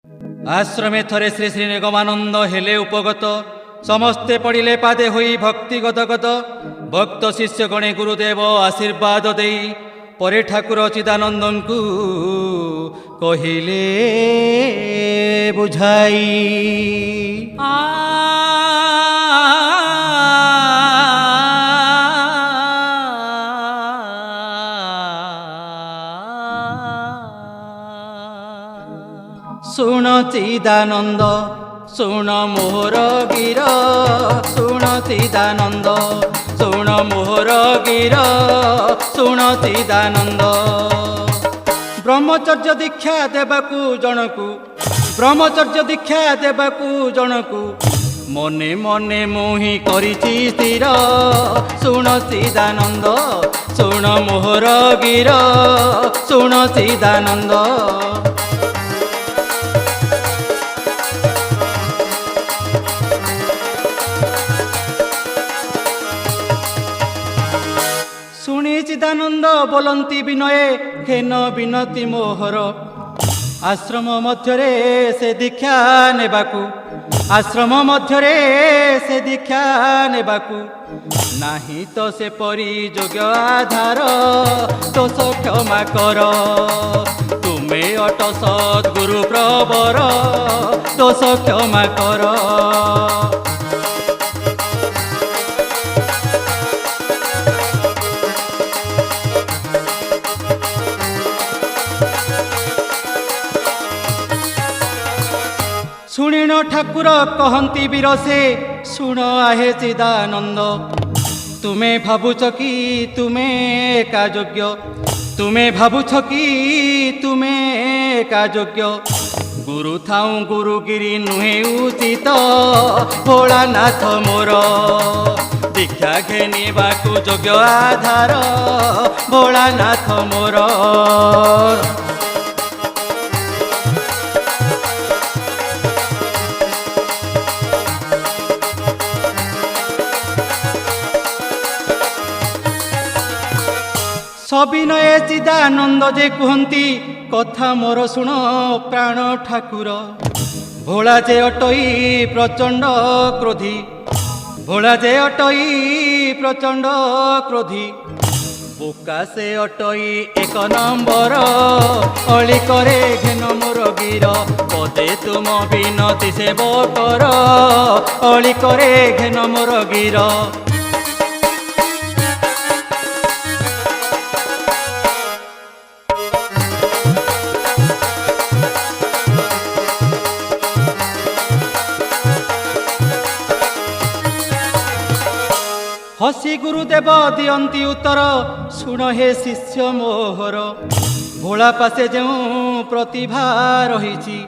आश्रमे थरे श्री श्री निगमानंद हेले उपगत समस्ते पड़िले पादे होई भक्ति गदगद भक्त शिष्य गणे गुरुदेव आशीर्वाद देई परे ठाकुर चिदानंदंकु कहिले बुझाई सुन चिदानंद सुन मोर वीर सुन चिदानंद सुन मोर वीर सुन चिदानंद ब्रह्मचर्य दीक्षा देवाकू जनकू ब्रह्मचर्य दीक्षा देवाकू जनकू मने मने मोहि करिछि स्थिर सुन चिदानंद सुन मोर वीर सुन चिदानंद शुणी चिदानंद बोलंती विनये हेन विनती मोहर आश्रम मध्यरे से दीक्षा नेबाकू आश्रम मध्यरे से दीक्षा नेबाकू नाही तो से परी योग्य आधार दोष क्षमा कर तुमे अट सद्गुरु प्रवर दोष क्षमा कर शुणिन ठाकुर कहती बिरसे शुण आहे चिदानंद तुमे भावुच कि तुमे एका योग्य तुमे भावुच कि तुमे एका योग्य गुरु थाऊ गुरुगिरी नुहे उचित भोलानाथ मोर दीक्षा घेनिबाकू योग्य आधार भोलानाथ मोर सविनय चिदानंद जे कहती कथा मोर शुण प्राण ठाकुर भोला जे अटई प्रचंड क्रोधी भोला जे अटई प्रचंड क्रोधी बोका से अटई एक नंबर अली करे घेन मोर गिर पदे तुम विनती सेव कर अली करे घेन मोर गिर हसी गुरुदेव दियंती उत्तर शुण हे शिष्य मोहर भोला पासे जो प्रतिभा रही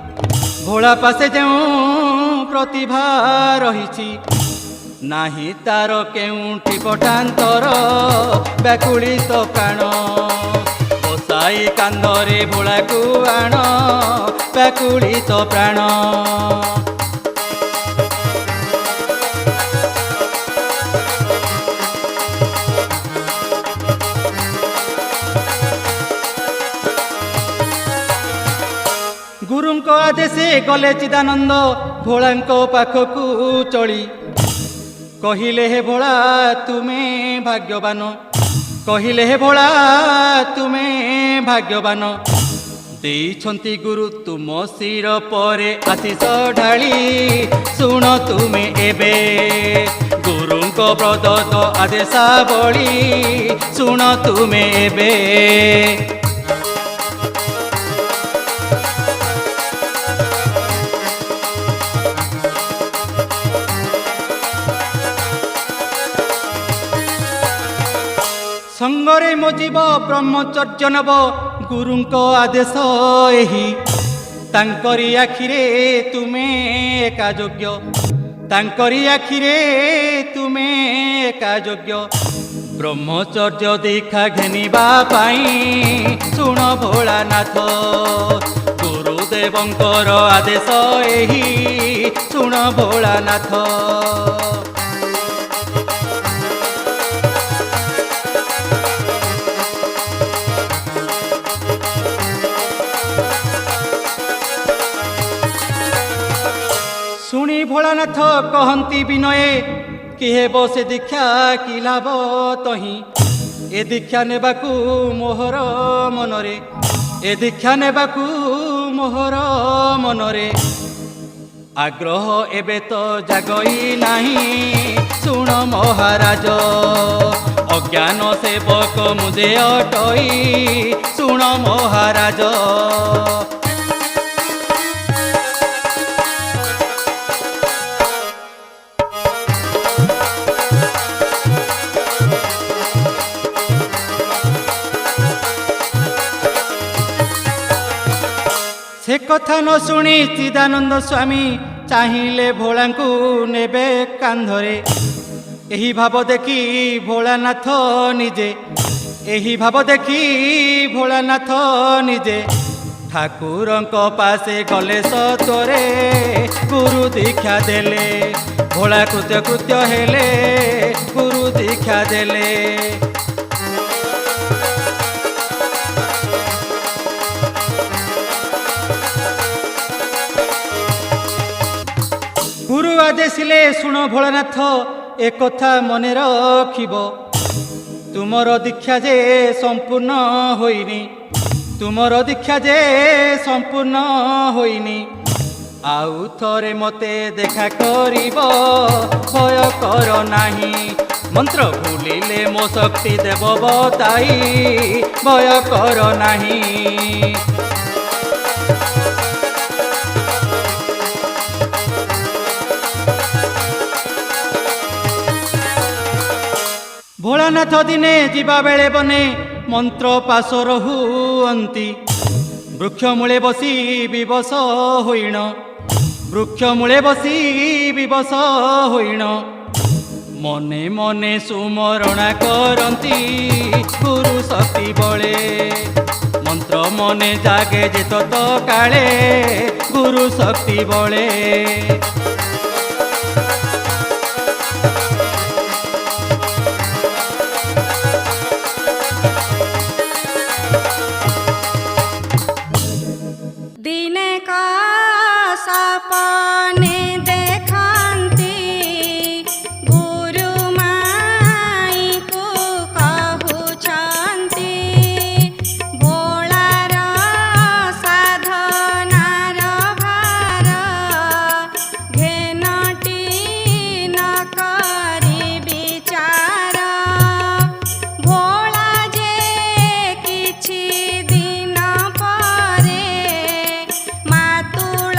भोला पासे जो प्रतिभा रही नाही तार केउठी पटांतर व्याकुलित प्राण बसाई कांदरे भोला को आण व्याकुलित प्राण गुरुंको आदेशे गले चिदानंद भोलांको पाखकू चली कहिले हे भोला तुमे भाग्यवान कहिले हे भोला तुमे भाग्यवान देइछंती गुरु तुम शिर परे आशीष ढाली शुण तुमे एबे गुरुंको प्रदत्त आदेशावली शुण तुमे एबे संगरे मो जीव ब्रह्मचर्य नब गुरुंको आदेश एही तांकरी आखिरे तुमे एका योग्य तांकरी आखिरे तुमे एका योग्य ब्रह्मचर्य दीक्षा घेनिबा पाई शुण भोलानाथ गुरुदेवंकर आदेश एही शुण भोलानाथ ଭୋଳାନାଥ କହନ୍ତି ବିନୟେ କି ହେବ ସେ ଦୀକ୍ଷା କି ଲାଭ ତହିଁ। ଏ ଦୀକ୍ଷା ନେବାକୁ ମୋହର ମନରେ, ଏ ଦୀକ୍ଷା ନେବାକୁ ମୋହର ମନରେ ଆଗ୍ରହ ଏବେ ତ ଜାଗଇ ନାହିଁ। ଶୁଣ ମହାରାଜ ଅଜ୍ଞାନ ସେବକ ମୁଁ ଯେ ଅଟଇ, ଶୁଣ ମହାରାଜ। ସେ କଥା ନ ଶୁଣି ଚିଦାନନ୍ଦ ସ୍ୱାମୀ ଚାହିଁଲେ ଭୋଳାଙ୍କୁ ନେବେ କାନ୍ଧରେ। ଏହି ଭାବ ଦେଖି ଭୋଳାନାଥ ନିଜେ, ଏହି ଭାବ ଦେଖି ଭୋଳାନାଥ ନିଜେ ଠାକୁରଙ୍କ ପାଶେ ଗଲେ ସତ୍ୱରେ ଗୁରୁ ଦୀକ୍ଷା ଦେଲେ। ଭୋଳା କୃତ୍ୟ କୃତ୍ୟ ହେଲେ ଗୁରୁ ଦୀକ୍ଷା ଦେଲେ। ଗୁରୁ ଆଦେଶିଲେ ଶୁଣ ଭୋଳାନାଥ ଏ କଥା ମନେ ରଖିବ। ତୁମର ଦୀକ୍ଷା ଯେ ସମ୍ପୂର୍ଣ୍ଣ ହୋଇନି, ତୁମର ଦୀକ୍ଷା ଯେ ସମ୍ପୂର୍ଣ୍ଣ ହୋଇନି। ଆଉ ଥରେ ମୋତେ ଦେଖା କରିବ, ଭୟ କର ନାହିଁ। ମନ୍ତ୍ର ଭୁଲିଲେ ମୋ ଶକ୍ତି ଦେବ ବତାଇ, ଭୟ କର ନାହିଁ। ଭୋଳାନାଥ ଦିନେ ଯିବା ବେଳେ ବନେ ମନ୍ତ୍ର ପାଶର ହୁଅନ୍ତି। ବୃକ୍ଷ ମୂଳେ ବସି ବିବଶ ହୋଇଣ, ବୃକ୍ଷ ମୂଳେ ବସି ବିବଶ ହୋଇଣ ମନେ ମନେ ସୁମରଣା କରନ୍ତି ଗୁରୁ ଶକ୍ତି ବଳେ। ମନ୍ତ୍ର ମନେ ଜାଗେ ଯେତ କାଳେ ଗୁରୁ ଶକ୍ତି ବଳେ। सपने देखंती गुरु माई को कहउछंती। भोलार साधनार भार घेनटी न करी विचार। भोला जे किछि दिन परे मातुल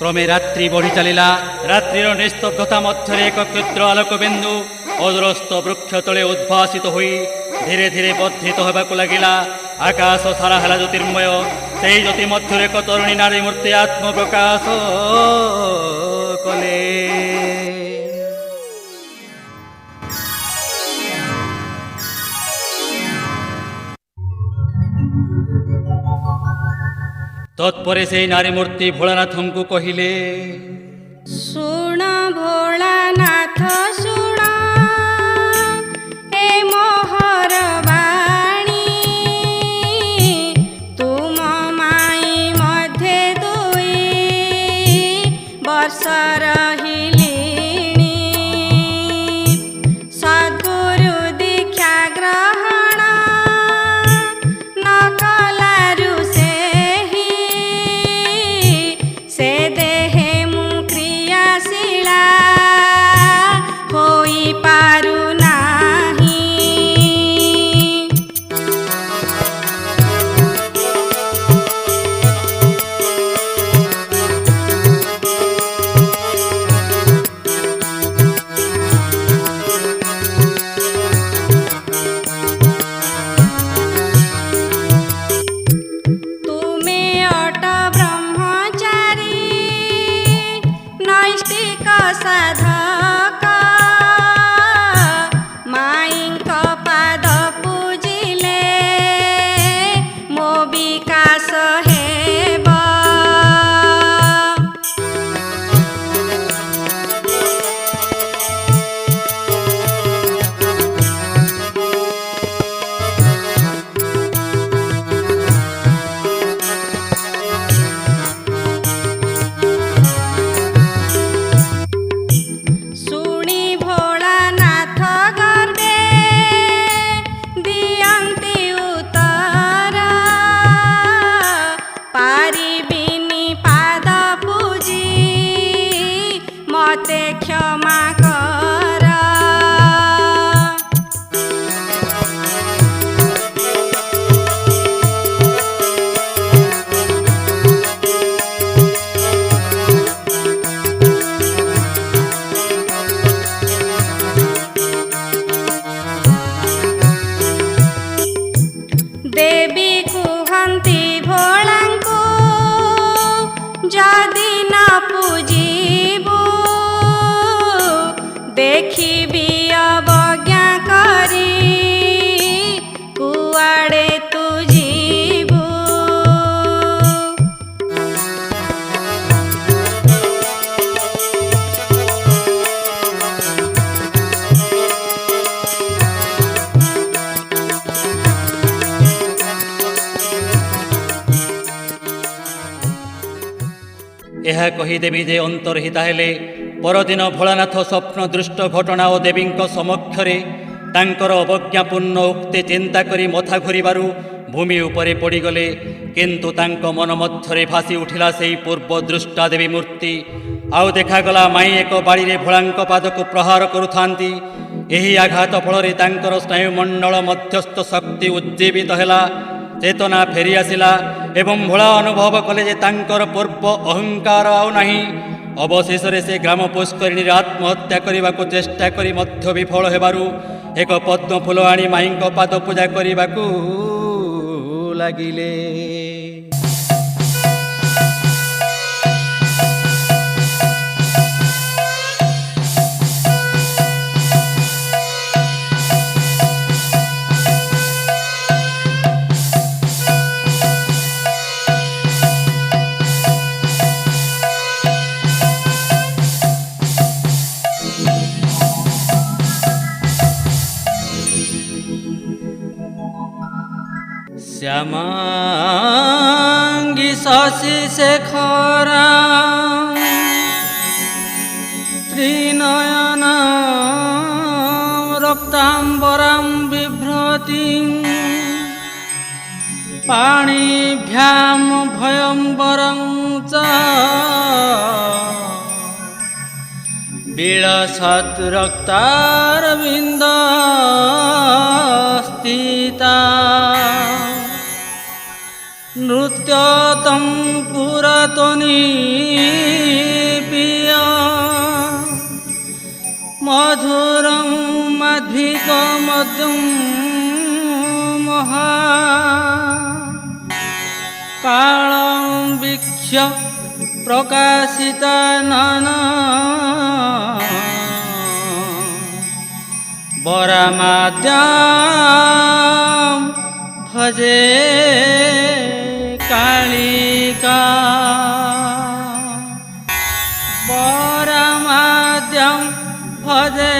କ୍ରମେ ରାତ୍ରି ବଢ଼ି ଚାଲିଲା। ରାତ୍ରିର ନିସ୍ତବ୍ଧତା ମଧ୍ୟରେ ଏକ କ୍ଷୁଦ୍ର ଆଲୋକବିନ୍ଦୁ ଅଦୂରସ୍ଥ ବୃକ୍ଷ ତଳେ ଉଦ୍ଭାସିତ ହୋଇ ଧୀରେ ଧୀରେ ବର୍ଦ୍ଧିତ ହେବାକୁ ଲାଗିଲା। ଆକାଶ ସାରା ହେଲା ଜ୍ୟୋତିର୍ମୟ। ସେହି ଜ୍ୟୋତି ମଧ୍ୟରେ ଏକ ତରୁଣୀ ନାରୀ ମୂର୍ତ୍ତି ଆତ୍ମପ୍ରକାଶ କଲେ। ତତ୍ପରେ ସେହି ନାରୀ ମୂର୍ତ୍ତି ଭୋଳାନାଥଙ୍କୁ କହିଲେ, ଶୁଣ ଭୋଳାନାଥ ଶୁଣ ଏ ମୋହର ବାଣୀ, ତୁମ ମାଇଁ ମଧ୍ୟରେ 2 ବର୍ଷ ରହିଲିଣି। ସଦ୍ଗୁରୁ ଦୀକ୍ଷା ଗ୍ରହଣ ନ କଲାରୁ ସେ ଦେହେ ମୁଁ କ୍ରିୟାଶୀଳା ହୋଇପାରୁନାହିଁ। ତୁମେ ଅଟ ବ୍ରହ୍ମଚାରୀ ନୈଷ୍ଠିକ ସାଧକ, ମାଇଙ୍କ ପାଦ ପୂଜିଲେ ମୋ ବିକାଶ ହେବ। ଶୁଣି ଭୋଳାନାଥ ଗର୍ବେ ଦିଅନ୍ତି ଉତ୍ତର, ପାରିବିନି ପାଦ ପୂଜି ମତେ କ୍ଷମା କର। ଦେବୀ କୁହନ୍ତି ଭୋଳାଙ୍କୁ, ଯଦି ନ ପୂଜିବୁ ଦେଖିବି ଅବଜ୍ଞା କରି କୁଆଡ଼େ ତୁ ଯିବୁ। ଏହା କହି ଦେବୀ ଯେ ଅନ୍ତର୍ହିତା ହେଲେ। ପରଦିନ ଭୋଳାନାଥ ସ୍ୱପ୍ନ ଦୃଷ୍ଟ ଘଟଣା ଓ ଦେବୀଙ୍କ ସମକ୍ଷରେ ତାଙ୍କର ଅବଜ୍ଞାପୂର୍ଣ୍ଣ ଉକ୍ତି ଚିନ୍ତା କରି ମଥା ଘୂରିବାରୁ ଭୂମି ଉପରେ ପଡ଼ିଗଲେ। କିନ୍ତୁ ତାଙ୍କ ମନ ମଧ୍ୟରେ ଭାସି ଉଠିଲା ସେହି ପୂର୍ବ ଦୃଷ୍ଟା ଦେବୀ ମୂର୍ତ୍ତି। ଆଉ ଦେଖାଗଲା ମାଇଁ ଏକ ବାଡ଼ିରେ ଭୋଳାଙ୍କ ପାଦକୁ ପ୍ରହାର କରୁଥାନ୍ତି। ଏହି ଆଘାତ ଫଳରେ ତାଙ୍କର ସ୍ନାୟୁମଣ୍ଡଳ ମଧ୍ୟସ୍ଥ ଶକ୍ତି ଉଜ୍ଜୀବିତ ହେଲା, ଚେତନା ଫେରିଆସିଲା ଏବଂ ଭୋଳା ଅନୁଭବ କଲେ ଯେ ତାଙ୍କର ପୂର୍ବ ଅହଙ୍କାର ଆଉ ନାହିଁ। ଅବଶେଷରେ ସେ ଗ୍ରାମ ପୁଷ୍କରିଣୀରେ ଆତ୍ମହତ୍ୟା କରିବାକୁ ଚେଷ୍ଟା କରି ମଧ୍ୟ ବିଫଳ ହେବାରୁ ଏକ ପଦ୍ମଫୁଲ ଆଣି ମାଇଙ୍କ ପାଦ ପୂଜା କରିବାକୁ ଲାଗିଲେ। শ্যামাঙ্গী শশী শেখরা ত্রিনয়না রক্তাম্বরাম বিভ্রতি পাণিভ্যাম ভয়ম্বরং চ বিলসৎ রক্তারবিন্দ স্থিতা নৃত্যতম পুরাতনী मधुरं मध्विकमधुं महा कालं वीक्ष्य प्रकाशितानन वरमाद्यां भजे कालिका वरमाद्यं भजे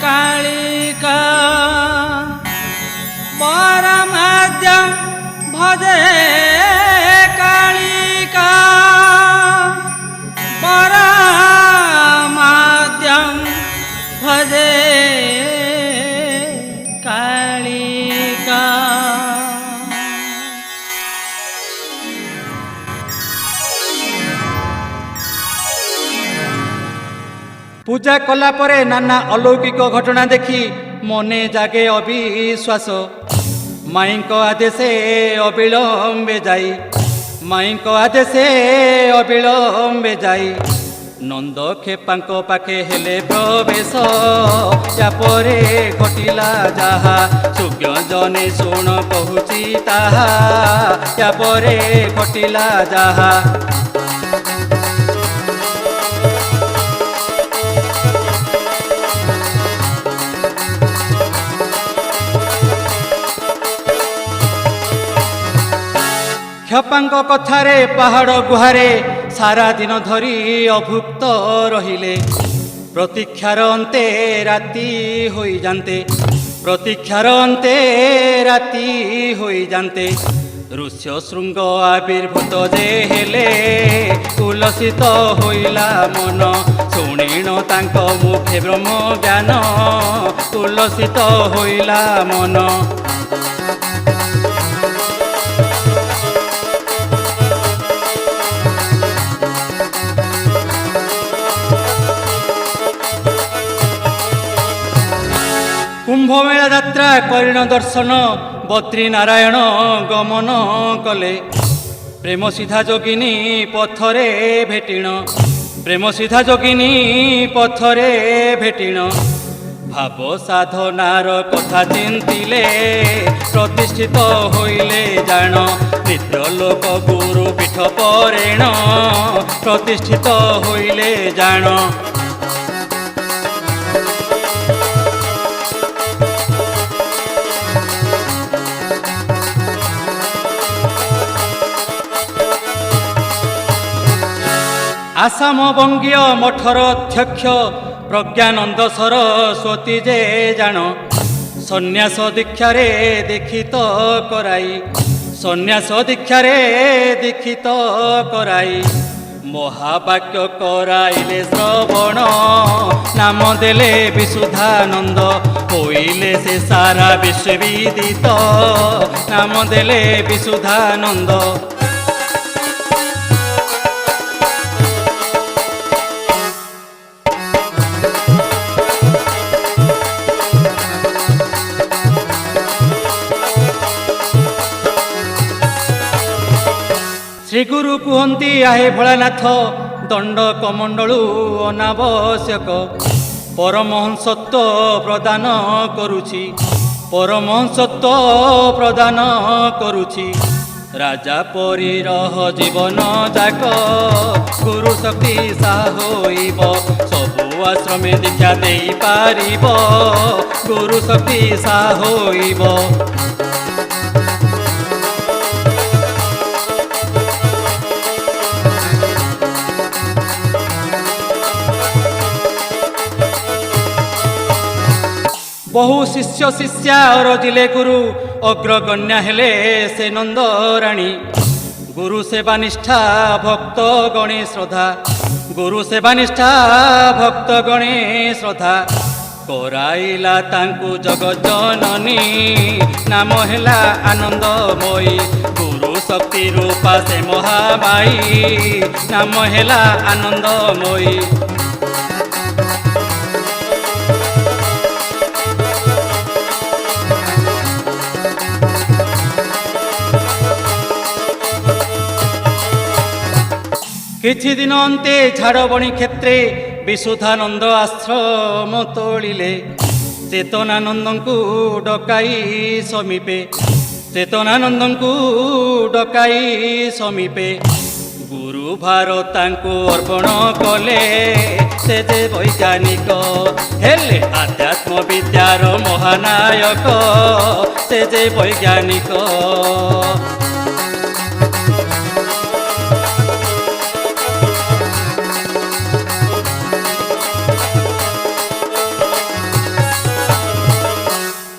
कालिका वरमाद्यं भजे कालिका वरमाद्यं भजे कालिका। पूजा कला परे नाना अलौकिक घटना देखी मने जागे अविश्वास माईंक आदेशे अविलंबे जाई माईंक आदेशे अविलंबे जाई नंद खेपांक पाखे हेले प्रवेश या परे घटिला जाहा सुज्ञ जने शुण कहुची ताहा या परे घटिला जाहा क्षपांक कथारे पहाड़ गुहारे सारा दिन धरी अभुक्त रहिले प्रतीक्षार अंते राति होई जानते प्रतीक्षार अंते राति होई जानते ऋष्य शृंग आविर्भूत जे हेले उल्लसित होइला मन शुणिण तांक मुखे ब्रह्म ज्ञान उल्लसित होइला मन कुंभमेला यात्रा करीण दर्शन बद्री नारायण गमन कले प्रेम सीधा जोगिनी पथरे भेटिण प्रेम सीधा जोगिनी पथरे भेटिण भाव साधनार कथा चिंतिले प्रतिष्ठित होइले जान नित्य लोक गुरु पीठ परेण प्रतिष्ठित होइले जान आसाम बंगीय मठर अध्यक्ष प्रज्ञानंद सरस्वती जे जान सन्यास दीक्षारे दीक्षित कराई सन्यास दीक्षारे दीक्षित कराई महावाक्य कराइले श्रवण नाम देले विशुद्धानंद होइले से सारा विश्वविदित नाम देले विशुद्धानंद श्री गुरु कुहंती आहे भोलानाथ दंड कमंडलू अनावश्यक परमहंसत्व प्रदान करुछि परमहंसत्व प्रदान करुछि राजा परी रह जीवन जाक गुरु शक्ति साहोइब सबु आश्रमे दीक्षा देई पारिब गुरु शक्ति साहोइब बहु शिष्य शिष्या अरजिले गुरु अग्रगण्या हेले से नंदराणी गुरु सेवा निष्ठा भक्त गणे श्रद्धा गुरु सेवा निष्ठा भक्त गणे श्रद्धा कराइला तांकु जगज्जननी नाम हेला आनंदमयी गुरु शक्ति रूपा से महामाई नाम हेला आनंदमयी किछि दिन अंते झाड़बणी क्षेत्रे ବିଶୁଦ୍ଧାନନ୍ଦ ଆଶ୍ରମ ତୋଳିଲେ ଚେତନାନନ୍ଦଙ୍କୁ ଡକାଇ ସମୀପେ ଚେତନାନନ୍ଦଙ୍କୁ ଡକାଇ ସମୀପେ ଗୁରୁଭାର ତାଙ୍କୁ ଅର୍ପଣ କଲେ ସେ ଯେ ବୈଜ୍ଞାନିକ ହେଲେ ଆଧ୍ୟାତ୍ମ ବିଦ୍ୟାର ମହାନାୟକ ସେ ଯେ ବୈଜ୍ଞାନିକ।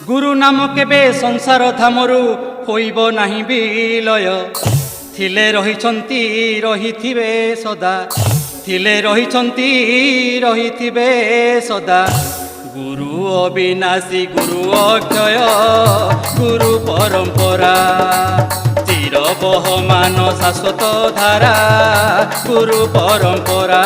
ଗୁରୁ ନାମ କେବେ ସଂସାର ଧାମରୁ ହୋଇବ ନାହିଁ ବିଲୟ ଥିଲେ ରହିଛନ୍ତି ରହିଥିବେ ସଦା ଥିଲେ ରହିଛନ୍ତି ରହିଥିବେ ସଦା ଗୁରୁ ଅବିନାଶୀ ଗୁରୁ ଅକ୍ଷୟ ଗୁରୁ ପରମ୍ପରା ଚିରବହମାନ ଶାଶ୍ୱତ ଧାରା ଗୁରୁ ପରମ୍ପରା।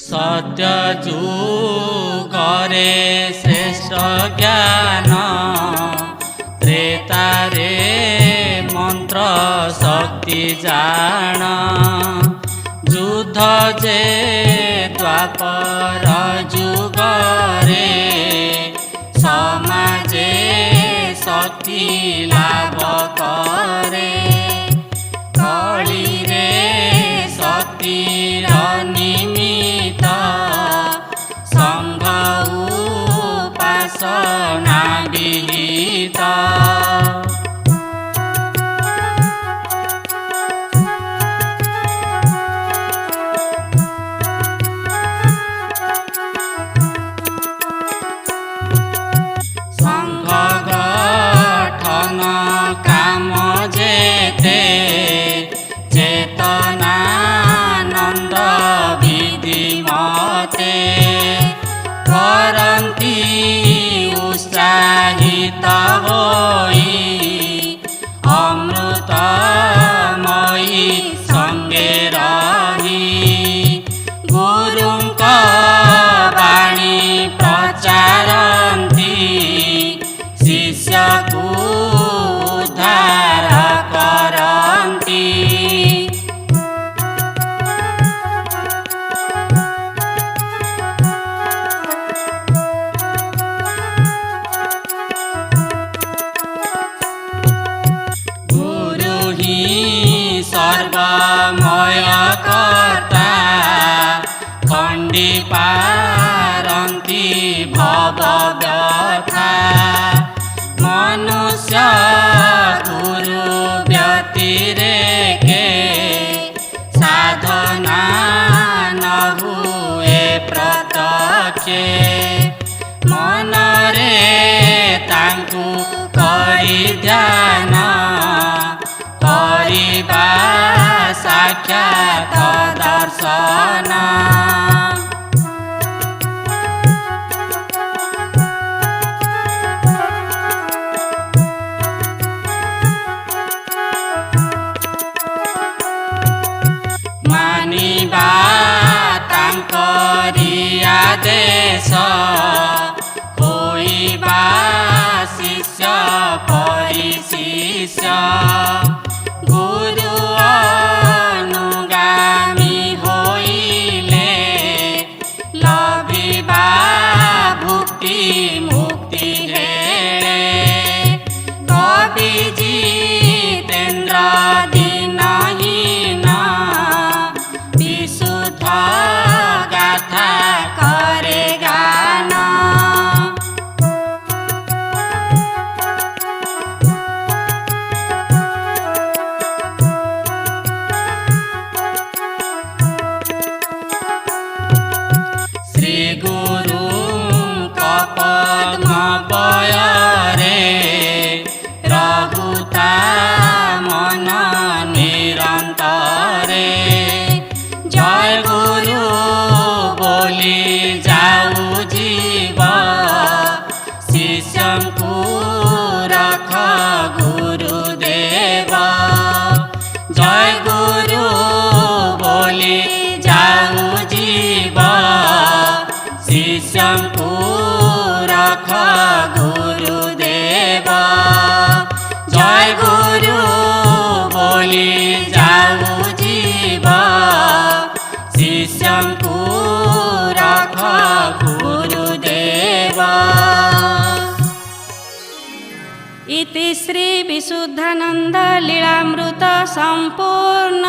ସତ୍ୟ ଯୁଗରେ ଶ୍ରେଷ୍ଠ ଜ୍ଞାନ ତ୍ରେତାରେ ମନ୍ତ୍ର ଶକ୍ତି ଜାଣ ଯୁଦ୍ଧ ଯେ ଦ୍ୱାପର ଯୁଗରେ ସମାଜେ ଶକ୍ତି ଲାଭ କରେ କଳିରେ ଶକ୍ତିର ନିମିତ୍ତ ସଂଘ ଉପାସନା ବିହିତ। ସଂଘ ଗଠନ କାମ ଯେତେ ଚେତନାନନ୍ଦ ବିଧିମତେ କରନ୍ତି ଉତ୍ସାହିତ ହୋଇ ଅମୃତମୟୀ ସଙ୍ଗେ ରହି ଗୁରୁଙ୍କ ବାଣୀ ପ୍ରଚାରନ୍ତି ଶିଷ୍ୟକୁ ଉଦ୍ଧାର କରନ୍ତି। ଗୁରୁ ହିଁ ସର୍ବମୟ କର୍ତ୍ତା ଖଣ୍ଡି ପାରନ୍ତି ଭବ ବ୍ୟଥା ମନୁଷ୍ୟ ଗୁରୁ ବ୍ୟତିରେକେ ସାଧନା ନ ହୁଏ ପ୍ରତ୍ୟକ୍ଷେ ମନରେ ତାଙ୍କୁ କରି ଧ୍ୟାନ କରିବା ସାକ୍ଷାତ ଦର୍ଶନ। ମାନିବା ତାଙ୍କରି ଆଦେଶ ହୋଇବା ଶିଷ୍ୟ ପରି ଶିଷ୍ୟ ଗୁରୁ ଅନୁଗାମୀ ହୋଇଲେ ଲଭିବା ଭୁକ୍ତି ମୁକ୍ତି ହେଳେ କବି ଜିତେନ୍ଦ୍ର ଦିନହୀନ ବିଶୁଦ୍ଧ ଗାଥା କରେ ଗାନ। गुरु बोली जाऊ जीव शिष्यंकु रख गुरुदेव जय गुरु बोली जाऊ जीव शिष्यंकु रख गुरुदेव जय गुरु बोली जाऊ जीव शिष्यंकु रख गुरुदेव। इति श्री विशुद्धानंद लीलामृत संपूर्ण